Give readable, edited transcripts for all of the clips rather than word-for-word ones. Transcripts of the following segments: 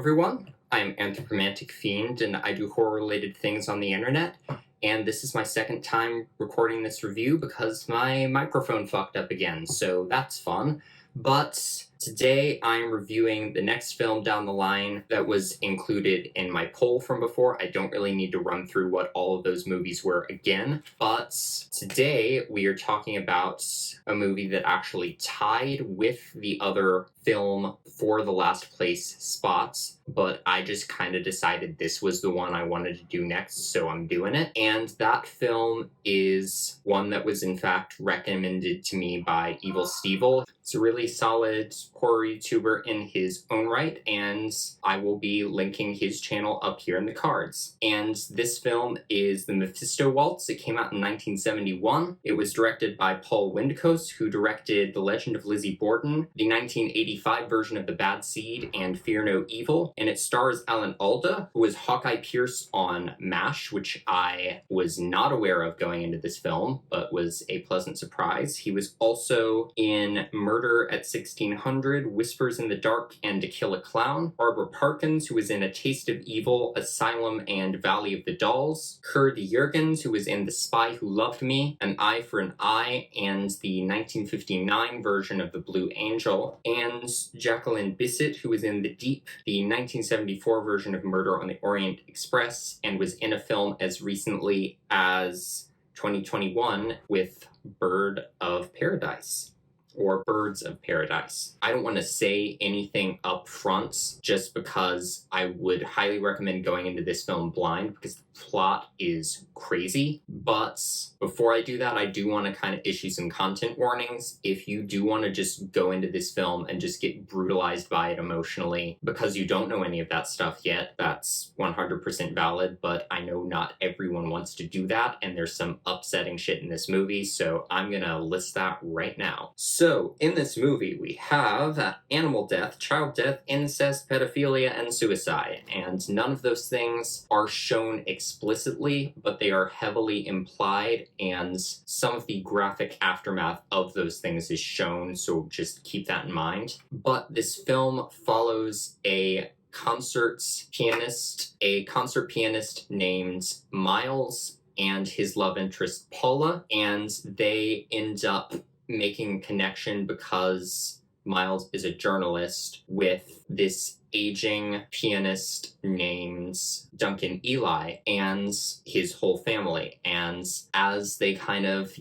everyone, I'm Anthropomantic Fiend, and I do horror-related things on the internet, and this is my second time recording this review because my microphone fucked up again, so that's fun. But today I'm reviewing the next film down the line that was included in my poll from before. I don't really need to run through what all of those movies were again, but today we are talking about a movie that actually tied with the other film for the last place spots, but I just kind of decided this was the one I wanted to do next, so I'm doing it. And that film is one that was in fact recommended to me by Evil Stevel. It's a really solid horror YouTuber in his own right, and I will be linking his channel up here in the cards. And this film is the Mephisto Waltz. It came out in 1971. It was directed by Paul Windcoast, who directed The Legend of Lizzie Borden, the 1985 version of The Bad Seed, and Fear No Evil. And it stars Alan Alda, who was Hawkeye Pierce on M.A.S.H, which I was not aware of going into this film, but was a pleasant surprise. He was also in Murder at 1600, Whispers in the Dark, and To Kill a Clown. Barbara Parkins, who was in A Taste of Evil, Asylum, and Valley of the Dolls. Kurt Jurgens, who was in The Spy Who Loved Me, An Eye for an Eye, and the 1959 version of The Blue Angel. And Jacqueline Bisset, who was in The Deep, the 1974 version of Murder on the Orient Express, and was in a film as recently as 2021 with Bird of Paradise. Or Birds of Paradise. I don't want to say anything up front just because I would highly recommend going into this film blind because the plot is crazy. But before I do that, I do want to kind of issue some content warnings. If you do want to just go into this film and just get brutalized by it emotionally because you don't know any of that stuff yet, that's 100% valid, but I know not everyone wants to do that, and there's some upsetting shit in this movie, so I'm gonna list that right now. So, in this movie, we have animal death, child death, incest, pedophilia, and suicide. And none of those things are shown explicitly, but they are heavily implied, and some of the graphic aftermath of those things is shown, so just keep that in mind. But this film follows a concert pianist named Miles and his love interest Paula, and they end up making a connection because Miles is a journalist with this aging pianist named Duncan Eli and his whole family. And as they kind of,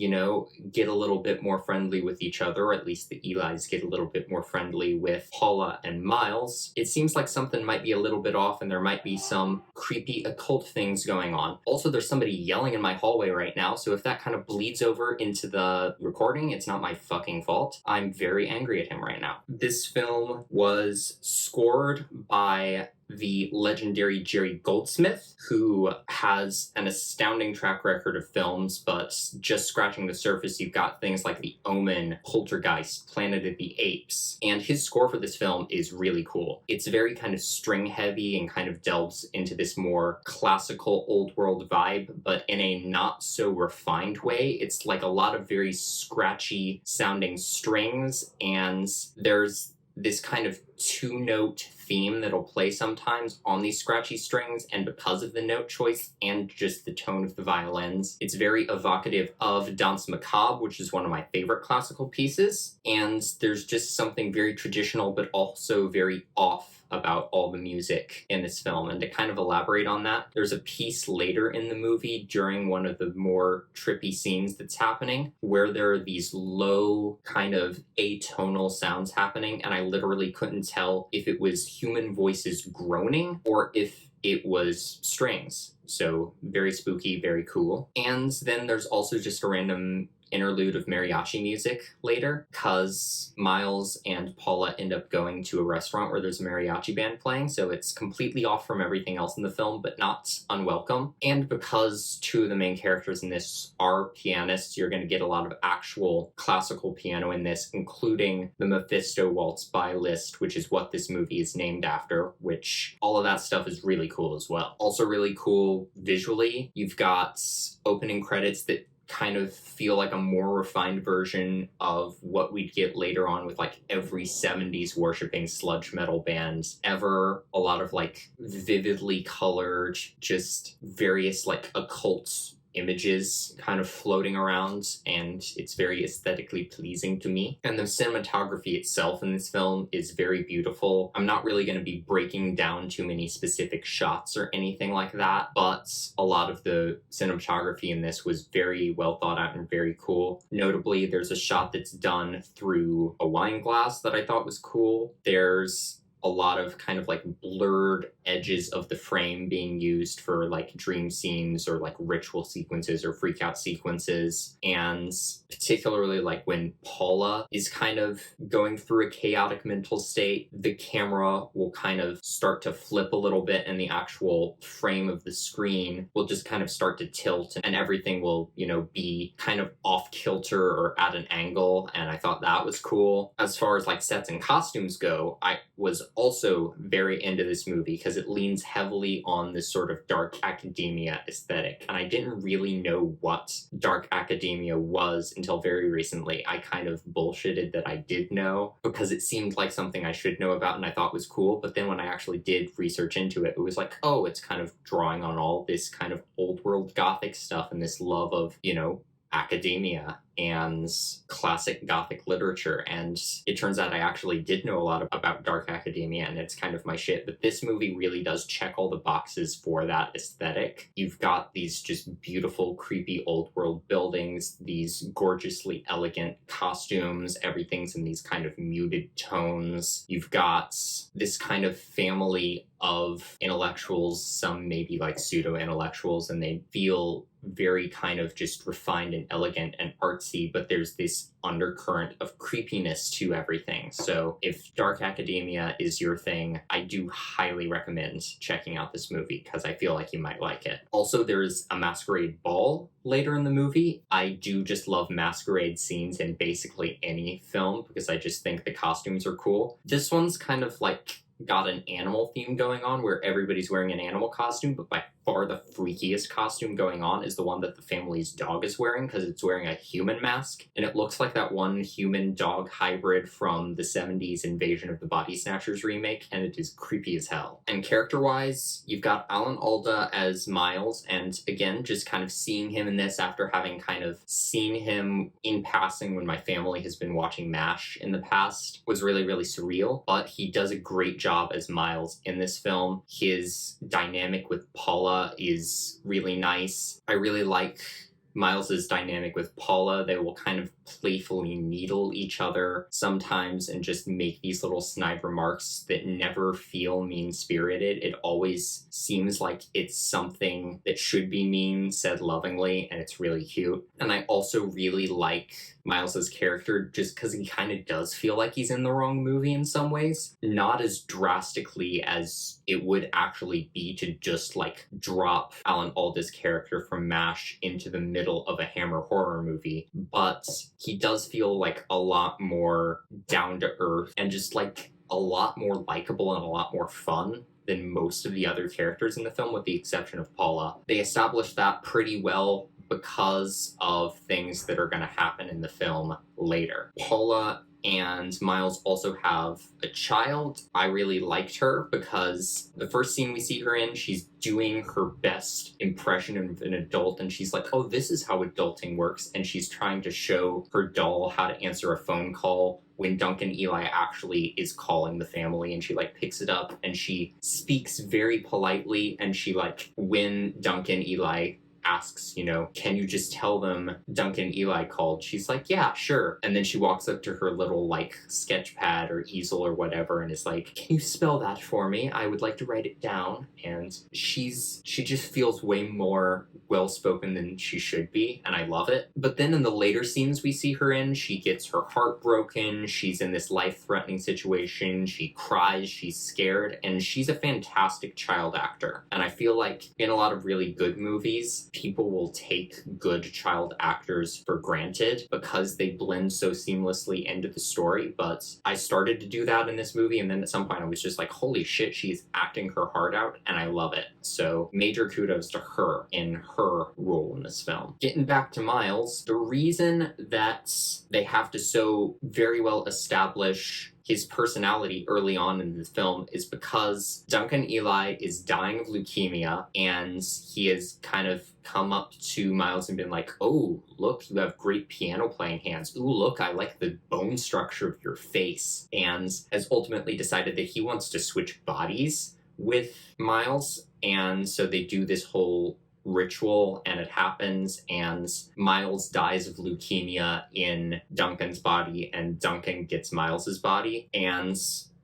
get a little bit more friendly with each other, or at least the Elis get a little bit more friendly with Paula and Miles, it seems like something might be a little bit off and there might be some creepy occult things going on. Also, there's somebody yelling in my hallway right now, so if that kind of bleeds over into the recording, it's not my fucking fault. I'm very angry at him right now. This film was scored by the legendary Jerry Goldsmith, who has an astounding track record of films, but just scratching the surface, you've got things like The Omen, Poltergeist, Planet of the Apes, and his score for this film is really cool. It's very kind of string heavy and kind of delves into this more classical old world vibe, but in a not so refined way. It's like a lot of very scratchy sounding strings, and there's this kind of two-note theme that'll play sometimes on these scratchy strings, and because of the note choice and just the tone of the violins, it's very evocative of Danse Macabre, which is one of my favorite classical pieces, and there's just something very traditional but also very off about all the music in this film. And to kind of elaborate on that, there's a piece later in the movie during one of the more trippy scenes that's happening where there are these low kind of atonal sounds happening, and I literally couldn't tell if it was human voices groaning or if it was strings. So very spooky, very cool. And then there's also just a random interlude of mariachi music later, because Miles and Paula end up going to a restaurant where there's a mariachi band playing, so it's completely off from everything else in the film, but not unwelcome. And because two of the main characters in this are pianists, you're going to get a lot of actual classical piano in this, including the Mephisto Waltz by Liszt, which is what this movie is named after, which all of that stuff is really cool as well. Also really cool visually, you've got opening credits that kind of feel like a more refined version of what we'd get later on with like every 70s worshipping sludge metal band ever. A lot of like vividly colored, just various like occult images kind of floating around, and it's very aesthetically pleasing to me. And the cinematography itself in this film is very beautiful. I'm not really going to be breaking down too many specific shots or anything like that, but a lot of the cinematography in this was very well thought out and very cool. Notably, there's a shot that's done through a wine glass that I thought was cool. There's a lot of kind of like blurred edges of the frame being used for like dream scenes or like ritual sequences or freak out sequences. And particularly like when Paula is kind of going through a chaotic mental state, the camera will kind of start to flip a little bit and the actual frame of the screen will just kind of start to tilt and everything will, you know, be kind of off kilter or at an angle. And I thought that was cool. As far as like sets and costumes go, I was also very into this movie because it leans heavily on this sort of dark academia aesthetic. And I didn't really know what dark academia was until very recently. I kind of bullshitted that I did know because it seemed like something I should know about and I thought was cool. But then when I actually did research into it, it was like, oh, it's kind of drawing on all this kind of old world gothic stuff and this love of, you know, academia and classic Gothic literature. And it turns out I actually did know a lot about dark academia and it's kind of my shit. But this movie really does check all the boxes for that aesthetic. You've got these just beautiful, creepy old world buildings, these gorgeously elegant costumes, everything's in these kind of muted tones. You've got this kind of family of intellectuals, some maybe like pseudo-intellectuals, and they feel very kind of just refined and elegant and artsy, but there's this undercurrent of creepiness to everything. So if dark academia is your thing, I do highly recommend checking out this movie because I feel like you might like it. Also, there's a masquerade ball later in the movie. I do just love masquerade scenes in basically any film because I just think the costumes are cool. This one's kind of like got an animal theme going on where everybody's wearing an animal costume, but by far the freakiest costume going on is the one that the family's dog is wearing because it's wearing a human mask, and it looks like that one human-dog hybrid from the 70s Invasion of the Body Snatchers remake, and it is creepy as hell. And character-wise, you've got Alan Alda as Miles, and again, just kind of seeing him in this after having kind of seen him in passing when my family has been watching M.A.S.H. in the past was really, really surreal, but he does a great job as Miles in this film. His dynamic with Paula is really nice. I really like Miles's dynamic with Paula. They will kind of playfully needle each other sometimes and just make these little snide remarks that never feel mean-spirited. It always seems like it's something that should be mean, said lovingly, and it's really cute. And I also really like Miles's character just because he kind of does feel like he's in the wrong movie in some ways. Not as drastically as it would actually be to just like drop Alan Alda's character from M.A.S.H. into the middle of a Hammer horror movie, but he does feel like a lot more down to earth and just like a lot more likable and a lot more fun than most of the other characters in the film, with the exception of Paula. They established that pretty well because of things that are going to happen in the film later. Paula and Miles also have a child. I really liked her because the first scene we see her in, she's doing her best impression of an adult, and she's like, oh, this is how adulting works, and she's trying to show her doll how to answer a phone call when Duncan Eli actually is calling the family, and she like picks it up and she speaks very politely, and she like, when Duncan Eli asks, you know, can you just tell them Duncan Eli called? She's like, yeah, sure. And then she walks up to her little like sketch pad or easel or whatever and is like, can you spell that for me? I would like to write it down. And she just feels way more well-spoken than she should be, and I love it. But then in the later scenes we see her in, she gets her heart broken, she's in this life-threatening situation, she cries, she's scared, and she's a fantastic child actor. And I feel like in a lot of really good movies, people will take good child actors for granted because they blend so seamlessly into the story, but I started to do that in this movie, and then at some point I was just like, holy shit, she's acting her heart out, and I love it. So major kudos to her in her role in this film. Getting back to Miles, the reason that they have to so very well establish his personality early on in the film is because Duncan Eli is dying of leukemia, and he has kind of come up to Miles and been like, oh, look, you have great piano playing hands. Ooh, look, I like the bone structure of your face. And has ultimately decided that he wants to switch bodies with Miles, and so they do this whole ritual, and it happens, and Miles dies of leukemia in Duncan's body, and Duncan gets Miles's body, and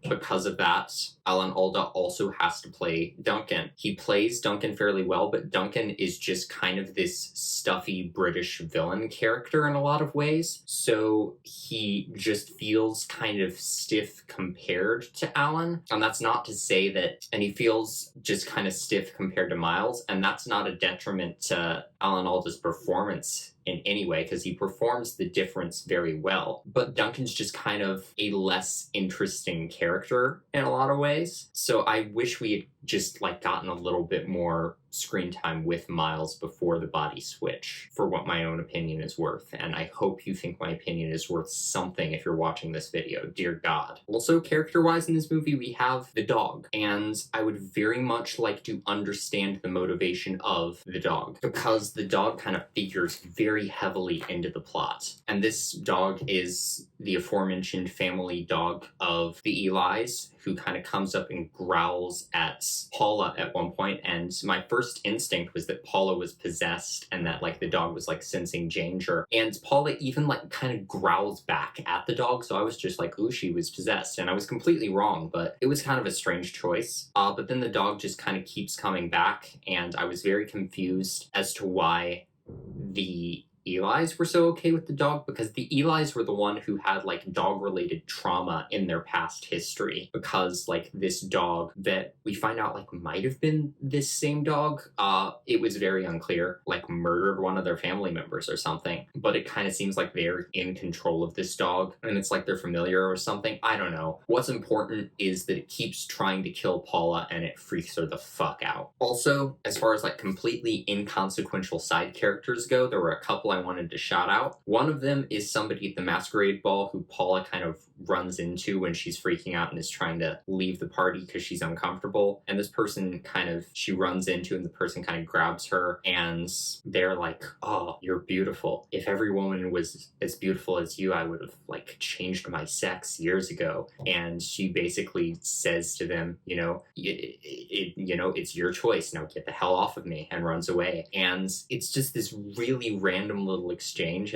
because of that, Alan Alda also has to play Duncan. He plays Duncan fairly well, but Duncan is just kind of this stuffy British villain character in a lot of ways, so he just feels kind of stiff compared to Alan, and that's not to say that, and he feels just kind of stiff compared to Miles, and that's not a detriment to Alan Alda's performance in any way, because he performs the difference very well. But Duncan's just kind of a less interesting character in a lot of ways. So I wish we had just gotten a little bit more screen time with Miles before the body switch, for what my own opinion is worth. And I hope you think my opinion is worth something if you're watching this video, dear God. Also, character-wise in this movie, we have the dog, and I would very much like to understand the motivation of the dog, because the dog kind of figures very heavily into the plot. And this dog is the aforementioned family dog of the Elis, who kind of comes up and growls at Paula at one point, and my first instinct was that Paula was possessed and that the dog was sensing danger, and Paula even kind of growls back at the dog, so I was just like, ooh, she was possessed, and I was completely wrong, but it was kind of a strange choice. But then the dog just kind of keeps coming back, and I was very confused as to why the Elis were so okay with the dog, because the Elis were the one who had dog-related trauma in their past history, because this dog that we find out might have been this same dog, it was very unclear, murdered one of their family members or something, but it kind of seems like they're in control of this dog, and it's they're familiar or something. I don't know. What's important is that it keeps trying to kill Paula, and it freaks her the fuck out. Also, as far as completely inconsequential side characters go, there were a couple I wanted to shout out. One of them is somebody at the masquerade ball who Paula kind of runs into when she's freaking out and is trying to leave the party because she's uncomfortable. And this person she runs into, and the person kind of grabs her, and they're like, oh, you're beautiful. If every woman was as beautiful as you, I would have changed my sex years ago. And she basically says to them, it's your choice. Now get the hell off of me, and runs away. And it's just this really random little exchange,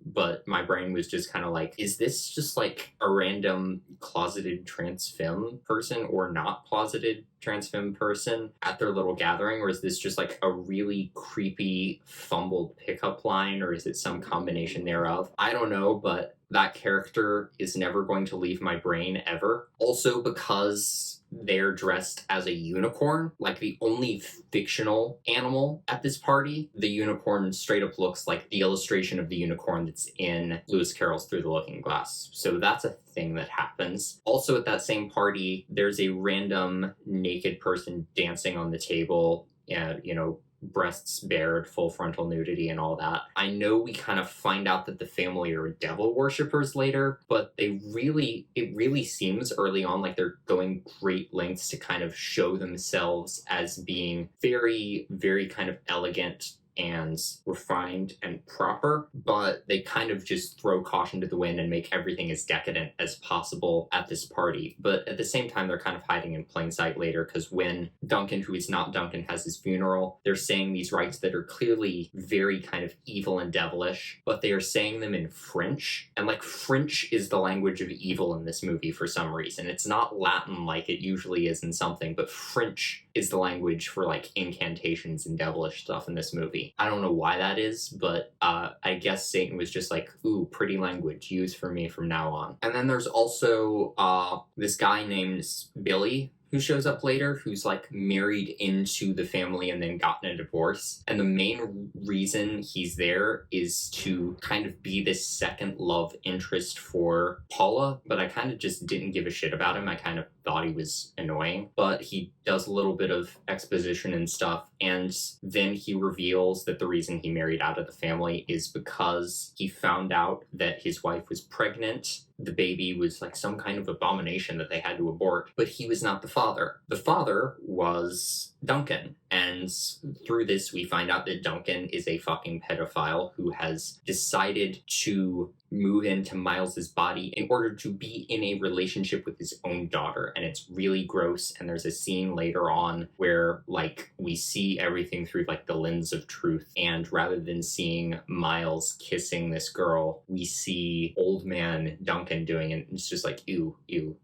but my brain was just kind of is this just a random closeted trans femme person or not closeted trans femme person at their little gathering, or is this just a really creepy fumbled pickup line, or is it some combination thereof? I don't know, but that character is never going to leave my brain ever. Also, because they're dressed as a unicorn, the only fictional animal at this party. The unicorn straight up looks like the illustration of the unicorn that's in Lewis Carroll's Through the Looking Glass. So that's a thing that happens. Also at that same party, there's a random naked person dancing on the table, breasts bared, full frontal nudity and all that. I know we kind of find out that the family are devil worshippers later, but it really seems early on they're going great lengths to kind of show themselves as being very, very kind of elegant and refined and proper, but they kind of just throw caution to the wind and make everything as decadent as possible at this party. But at the same time, they're kind of hiding in plain sight later, because when Duncan, who is not Duncan, has his funeral, they're saying these rites that are clearly very kind of evil and devilish, but they are saying them in French, and French is the language of evil in this movie for some reason. It's not Latin like it usually is in something, but French is the language for incantations and devilish stuff in this movie. I don't know why that is, but I guess Satan was just ooh, pretty language, use for me from now on. And then there's also this guy named Billy, who shows up later, who's like married into the family and then gotten a divorce. And the main reason he's there is to kind of be this second love interest for Paula, but I kind of just didn't give a shit about him. I kind of thought he was annoying, but he does a little bit of exposition and stuff, and then he reveals that the reason he married out of the family is because he found out that his wife was pregnant. The baby was like some kind of abomination that they had to abort, but he was not the father. The father was Duncan, and through this we find out that Duncan is a fucking pedophile who has decided to move into Miles's body in order to be in a relationship with his own daughter, and it's really gross. And there's a scene later on where like we see everything through like the lens of truth, and rather than seeing Miles kissing this girl, we see old man Duncan doing it. It's just like, ew,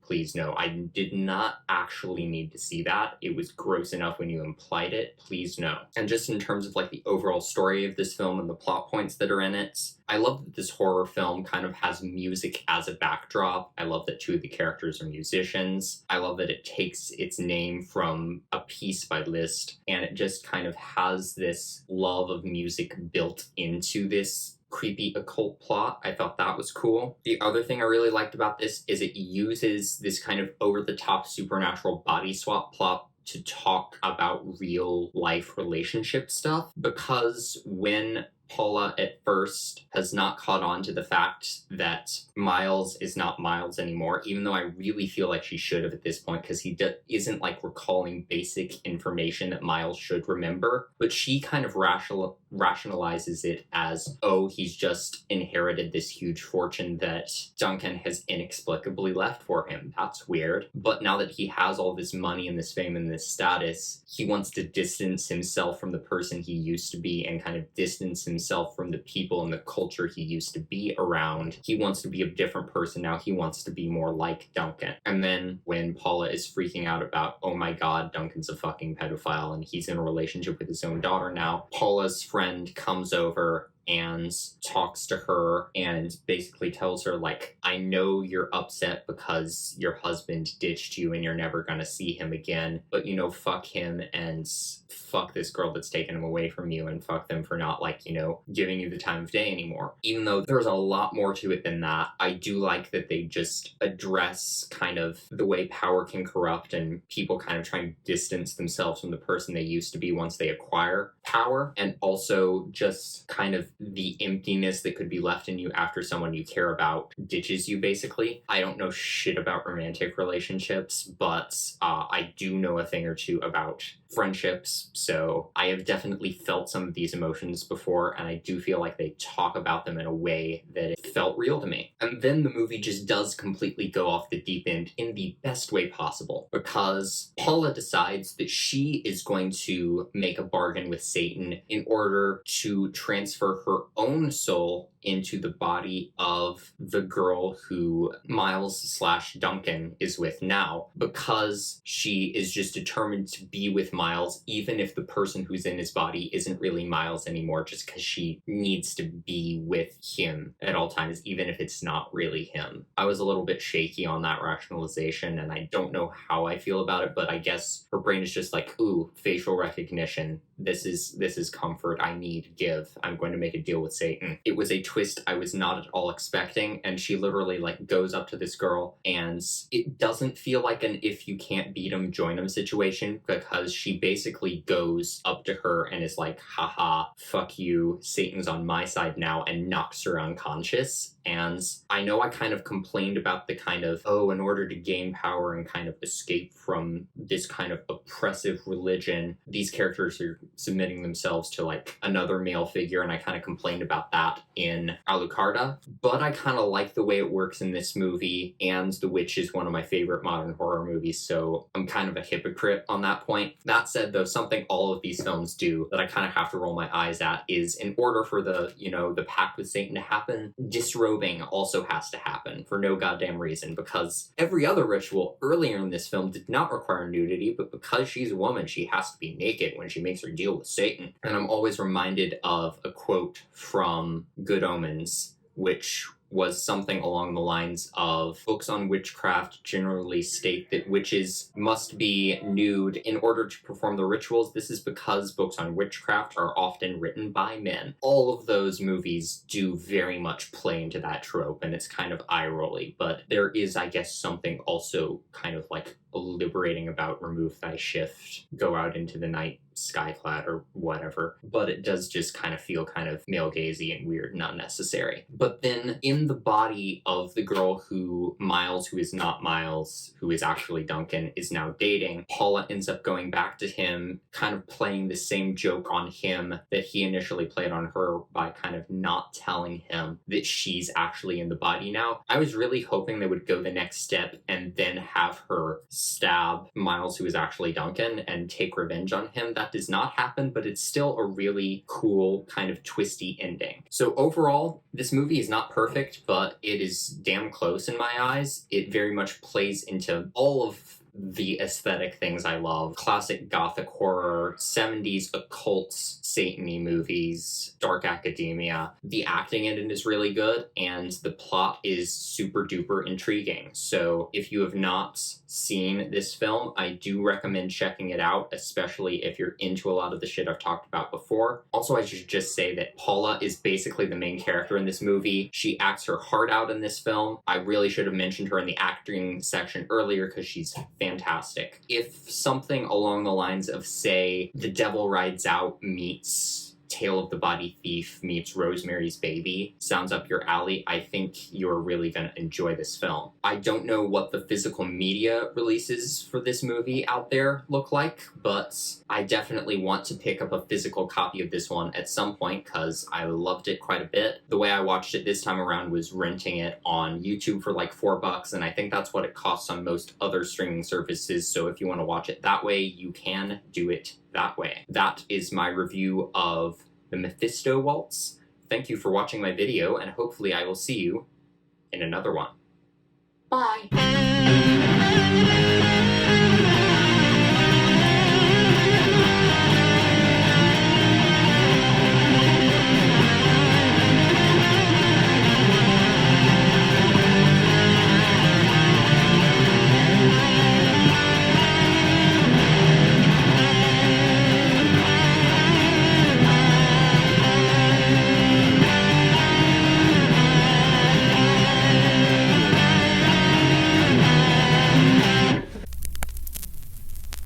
please no. I did not actually need to see that. It was gross enough when you implied it. Please no. And just in terms of like the overall story of this film and the plot points that are in it, I love that this horror film kind of has music as a backdrop. I love that two of the characters are musicians. I love that it takes its name from a piece by Liszt, and it just kind of has this love of music built into this creepy occult plot. I thought that was cool. The other thing I really liked about this is it uses this kind of over-the-top supernatural body swap plot to talk about real life relationship stuff, because when Paula at first has not caught on to the fact that Miles is not Miles anymore, even though I really feel like she should have at this point, because he isn't like recalling basic information that Miles should remember, but she kind of rationalizes it as, oh, he's just inherited this huge fortune that Duncan has inexplicably left for him. That's weird. But now that he has all this money and this fame and this status, he wants to distance himself from the person he used to be and kind of distance himself from the people and the culture he used to be around. He wants to be a different person now. He wants to be more like Duncan. And then when Paula is freaking out about, oh my god, Duncan's a fucking pedophile and he's in a relationship with his own daughter now, Paula's friend comes over and talks to her and basically tells her, like, I know you're upset because your husband ditched you and you're never gonna see him again, but, you know, fuck him and fuck this girl that's taken him away from you, and fuck them for not, like, you know, giving you the time of day anymore. Even though there's a lot more to it than that, I do like that they just address kind of the way power can corrupt and people kind of trying to distance themselves from the person they used to be once they acquire power, and also just kind of the emptiness that could be left in you after someone you care about ditches you, basically. I don't know shit about romantic relationships, but I do know a thing or two about friendships, so I have definitely felt some of these emotions before, and I do feel like they talk about them in a way that it felt real to me. And then the movie just does completely go off the deep end in the best way possible, because Paula decides that she is going to make a bargain with Satan in order to transfer her own soul into the body of the girl who Miles/Duncan is with now, because she is just determined to be with Miles, even if the person who's in his body isn't really Miles anymore, just because she needs to be with him at all times, even if it's not really him. I was a little bit shaky on that rationalization, and I don't know how I feel about it, but I guess her brain is just like, ooh, facial recognition. This is comfort I need, give. I'm going to make a deal with Satan. It was a twist I was not at all expecting, and she literally like goes up to this girl, and it doesn't feel like an if you can't beat him, join him situation, because she basically goes up to her and is like, haha, fuck you, Satan's on my side now, and knocks her unconscious. And I know I kind of complained about the kind of, oh, in order to gain power and kind of escape from this kind of oppressive religion, these characters are submitting themselves to like another male figure, and I kind of complained about that in Alucarda, but I kind of like the way it works in this movie, and The Witch is one of my favorite modern horror movies, so I'm kind of a hypocrite on that point. That said, though, something all of these films do that I kind of have to roll my eyes at is, in order for the, you know, the pact with Satan to happen, disrobing also has to happen for no goddamn reason, because every other ritual earlier in this film did not require nudity, but because she's a woman, she has to be naked when she makes her deal with Satan. And I'm always reminded of a quote from Good Omens, which was something along the lines of books on witchcraft generally state that witches must be nude in order to perform the rituals. This is because books on witchcraft are often written by men. All of those movies do very much play into that trope, and it's kind of eye-rolly, but there is, I guess, something also kind of like liberating about remove thy shift, go out into the night skyclad or whatever, but it does just kind of feel kind of male gazy and weird and unnecessary. But then in the body of the girl who Miles, who is not Miles, who is actually Duncan, is now dating, Paula ends up going back to him, kind of playing the same joke on him that he initially played on her by kind of not telling him that she's actually in the body now. I was really hoping they would go the next step and then have her stab Miles, who is actually Duncan, and take revenge on him. That does not happen, but it's still a really cool kind of twisty ending. So overall, this movie is not perfect, but it is damn close in my eyes. It very much plays into all of the aesthetic things I love. Classic gothic horror, 70s occult Satan-y movies, dark academia. The acting in it is really good, and the plot is super duper intriguing. So if you have not seen this film, I do recommend checking it out, especially if you're into a lot of the shit I've talked about before. Also, I should just say that Paula is basically the main character in this movie. She acts her heart out in this film. I really should have mentioned her in the acting section earlier because she's fantastic. If something along the lines of, say, The Devil Rides Out meets Tale of the Body Thief meets Rosemary's Baby sounds up your alley, I think you're really going to enjoy this film. I don't know what the physical media releases for this movie out there look like, but I definitely want to pick up a physical copy of this one at some point because I loved it quite a bit. The way I watched it this time around was renting it on YouTube for like $4, and I think that's what it costs on most other streaming services, so if you want to watch it that way, you can do it that way. That is my review of the Mephisto Waltz. Thank you for watching my video, and hopefully I will see you in another one. Bye!